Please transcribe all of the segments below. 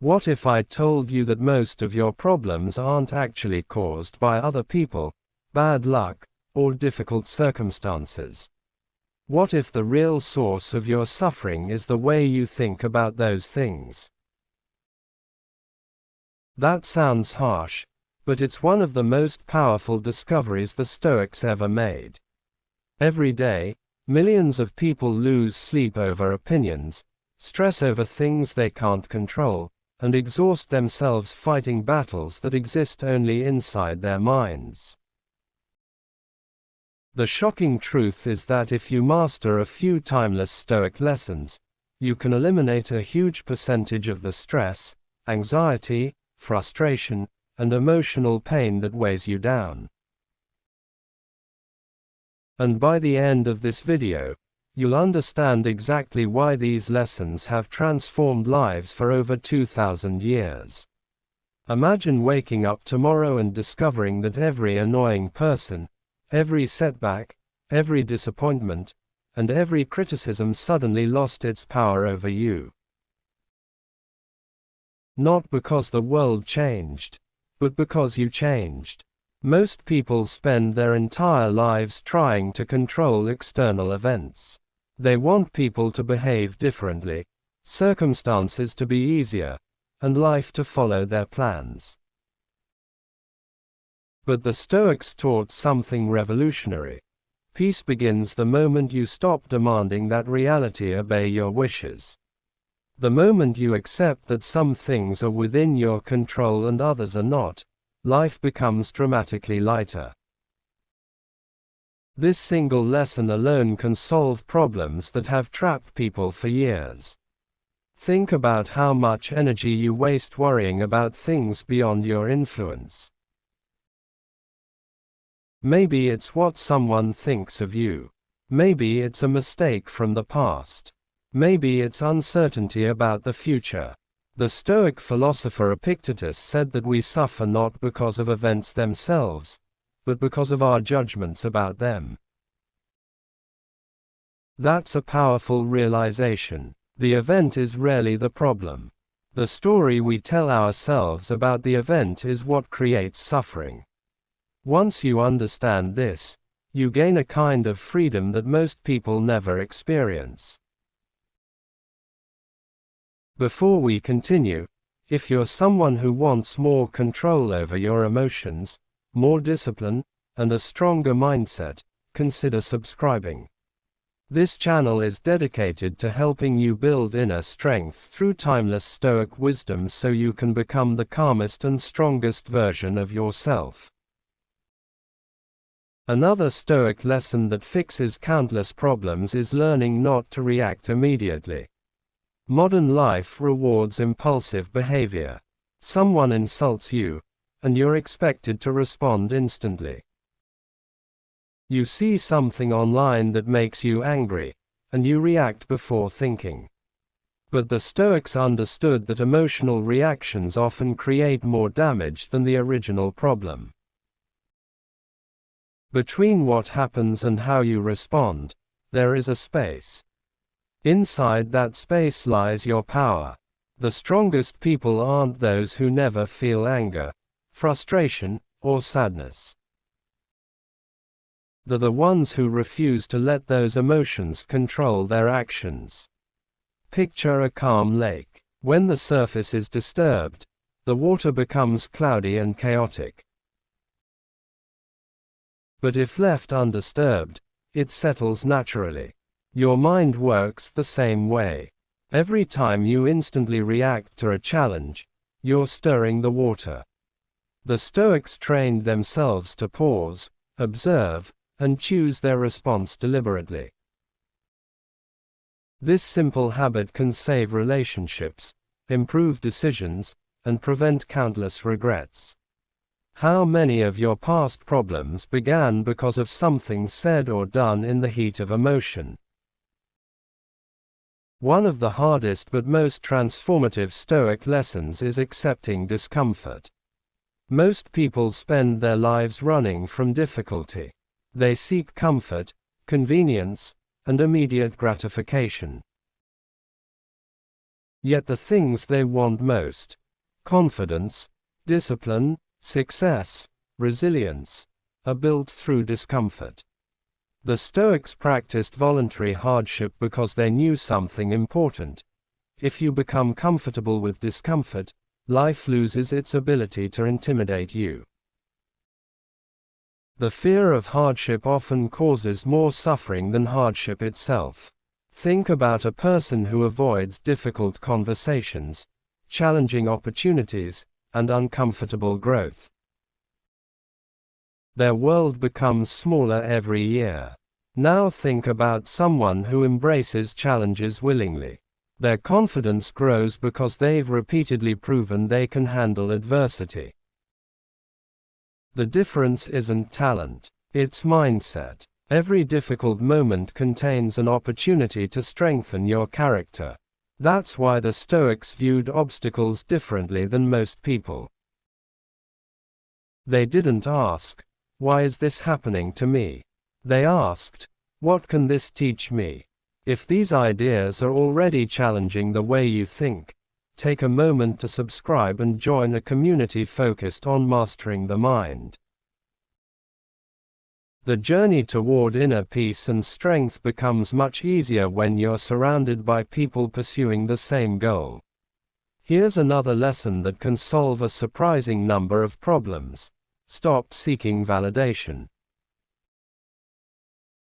What if I told you that most of your problems aren't actually caused by other people, bad luck, or difficult circumstances? What if the real source of your suffering is the way you think about those things? That sounds harsh, but it's one of the most powerful discoveries the Stoics ever made. Every day, millions of people lose sleep over opinions, stress over things they can't control, and exhaust themselves fighting battles that exist only inside their minds. The shocking truth is that if you master a few timeless Stoic lessons, you can eliminate a huge percentage of the stress, anxiety, frustration, and emotional pain that weighs you down. And by the end of this video, you'll understand exactly why these lessons have transformed lives for over 2,000 years. Imagine waking up tomorrow and discovering that every annoying person, every setback, every disappointment, and every criticism suddenly lost its power over you. Not because the world changed, but because you changed. Most people spend their entire lives trying to control external events. They want people to behave differently, circumstances to be easier, and life to follow their plans. But the Stoics taught something revolutionary. Peace begins the moment you stop demanding that reality obey your wishes. The moment you accept that some things are within your control and others are not, life becomes dramatically lighter. This single lesson alone can solve problems that have trapped people for years. Think about how much energy you waste worrying about things beyond your influence. Maybe it's what someone thinks of you. Maybe it's a mistake from the past. Maybe it's uncertainty about the future. The Stoic philosopher Epictetus said that we suffer not because of events themselves, but because of our judgments about them. That's a powerful realization. The event is rarely the problem. The story we tell ourselves about the event is what creates suffering. Once you understand this, you gain a kind of freedom that most people never experience. Before we continue, if you're someone who wants more control over your emotions, more discipline, and a stronger mindset, consider subscribing. This channel is dedicated to helping you build inner strength through timeless Stoic wisdom so you can become the calmest and strongest version of yourself. Another Stoic lesson that fixes countless problems is learning not to react immediately. Modern life rewards impulsive behavior. Someone insults you, and you're expected to respond instantly. You see something online that makes you angry, and you react before thinking. But the Stoics understood that emotional reactions often create more damage than the original problem. Between what happens and how you respond, there is a space. Inside that space lies your power. The strongest people aren't those who never feel anger, frustration, or sadness. They're the ones who refuse to let those emotions control their actions. Picture a calm lake. When the surface is disturbed, the water becomes cloudy and chaotic. But if left undisturbed, it settles naturally. Your mind works the same way. Every time you instantly react to a challenge, you're stirring the water. The Stoics trained themselves to pause, observe, and choose their response deliberately. This simple habit can save relationships, improve decisions, and prevent countless regrets. How many of your past problems began because of something said or done in the heat of emotion? One of the hardest but most transformative Stoic lessons is accepting discomfort. Most people spend their lives running from difficulty. They seek comfort, convenience, and immediate gratification. Yet the things they want most, confidence, discipline, success, resilience, are built through discomfort. The Stoics practiced voluntary hardship because they knew something important. If you become comfortable with discomfort, life loses its ability to intimidate you. The fear of hardship often causes more suffering than hardship itself. Think about a person who avoids difficult conversations, challenging opportunities, and uncomfortable growth. Their world becomes smaller every year. Now think about someone who embraces challenges willingly. Their confidence grows because they've repeatedly proven they can handle adversity. The difference isn't talent, it's mindset. Every difficult moment contains an opportunity to strengthen your character. That's why the Stoics viewed obstacles differently than most people. They didn't ask, "Why is this happening to me?" They asked, "What can this teach me?" If these ideas are already challenging the way you think, take a moment to subscribe and join a community focused on mastering the mind. The journey toward inner peace and strength becomes much easier when you're surrounded by people pursuing the same goal. Here's another lesson that can solve a surprising number of problems. Stop seeking validation.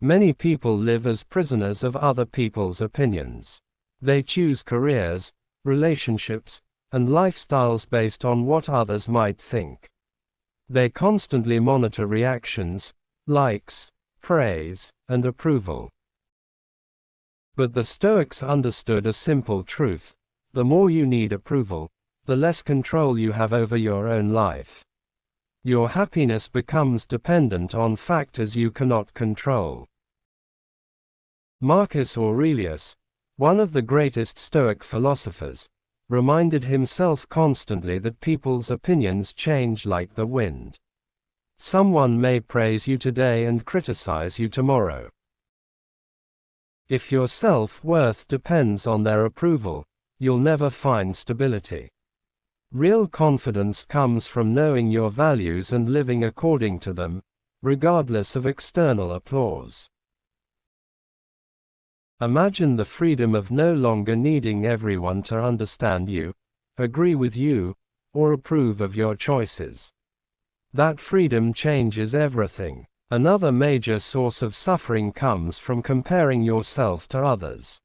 Many people live as prisoners of other people's opinions. They choose careers, relationships, and lifestyles based on what others might think. They constantly monitor reactions, likes, praise, and approval. But the Stoics understood a simple truth: the more you need approval, the less control you have over your own life. Your happiness becomes dependent on factors you cannot control. Marcus Aurelius, one of the greatest Stoic philosophers, reminded himself constantly that people's opinions change like the wind. Someone may praise you today and criticize you tomorrow. If your self-worth depends on their approval, you'll never find stability. Real confidence comes from knowing your values and living according to them, regardless of external applause. Imagine the freedom of no longer needing everyone to understand you, agree with you, or approve of your choices. That freedom changes everything. Another major source of suffering comes from comparing yourself to others.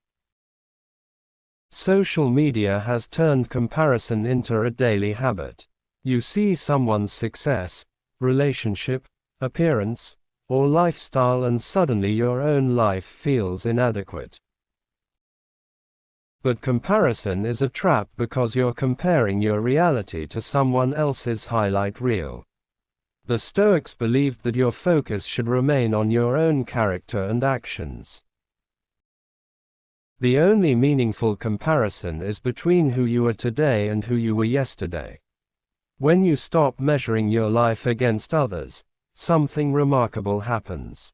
Social media has turned comparison into a daily habit. You see someone's success, relationship, appearance, or lifestyle and suddenly your own life feels inadequate. But comparison is a trap because you're comparing your reality to someone else's highlight reel. The Stoics believed that your focus should remain on your own character and actions. The only meaningful comparison is between who you are today and who you were yesterday. When you stop measuring your life against others, something remarkable happens.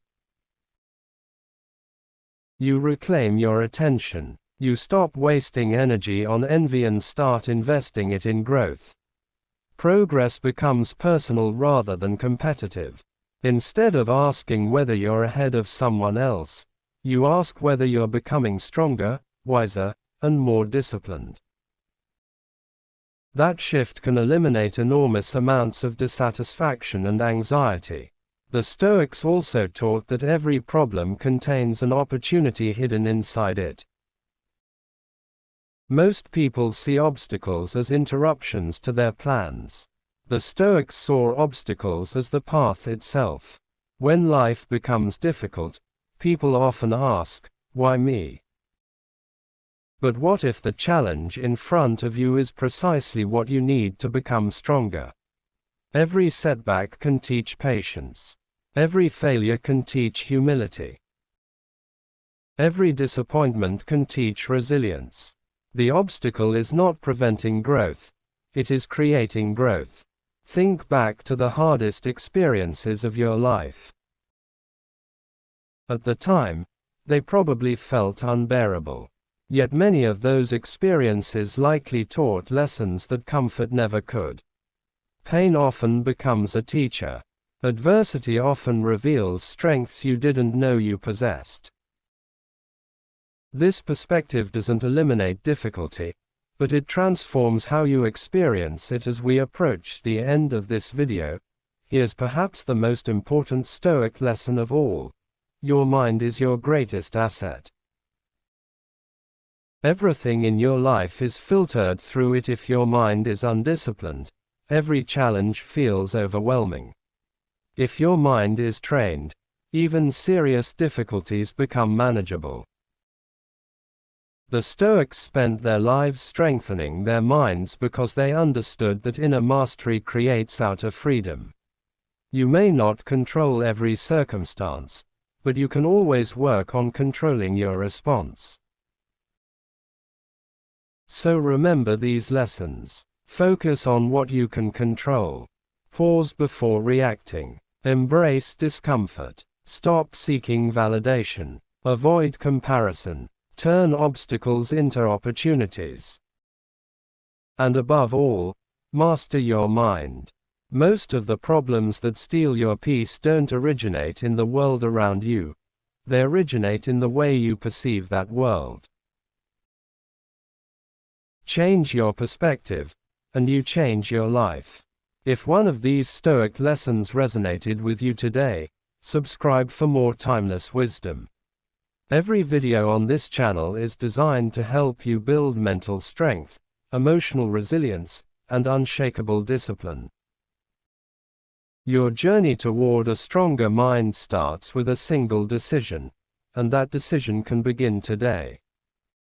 You reclaim your attention. You stop wasting energy on envy and start investing it in growth. Progress becomes personal rather than competitive. Instead of asking whether you're ahead of someone else, you ask whether you're becoming stronger, wiser, and more disciplined. That shift can eliminate enormous amounts of dissatisfaction and anxiety. The Stoics also taught that every problem contains an opportunity hidden inside it. Most people see obstacles as interruptions to their plans. The Stoics saw obstacles as the path itself. When life becomes difficult, people often ask, "Why me?" But what if the challenge in front of you is precisely what you need to become stronger? Every setback can teach patience. Every failure can teach humility. Every disappointment can teach resilience. The obstacle is not preventing growth, it is creating growth. Think back to the hardest experiences of your life. At the time, they probably felt unbearable. Yet many of those experiences likely taught lessons that comfort never could. Pain often becomes a teacher. Adversity often reveals strengths you didn't know you possessed. This perspective doesn't eliminate difficulty, but it transforms how you experience it. As we approach the end of this video, here's perhaps the most important Stoic lesson of all. Your mind is your greatest asset. Everything in your life is filtered through it. If your mind is undisciplined, every challenge feels overwhelming. If your mind is trained, even serious difficulties become manageable. The Stoics spent their lives strengthening their minds because they understood that inner mastery creates outer freedom. You may not control every circumstance, but you can always work on controlling your response. So remember these lessons. Focus on what you can control. Pause before reacting. Embrace discomfort. Stop seeking validation. Avoid comparison. Turn obstacles into opportunities. And above all, master your mind. Most of the problems that steal your peace don't originate in the world around you. They originate in the way you perceive that world. Change your perspective, and you change your life. If one of these Stoic lessons resonated with you today, subscribe for more timeless wisdom. Every video on this channel is designed to help you build mental strength, emotional resilience, and unshakable discipline. Your journey toward a stronger mind starts with a single decision, and that decision can begin today.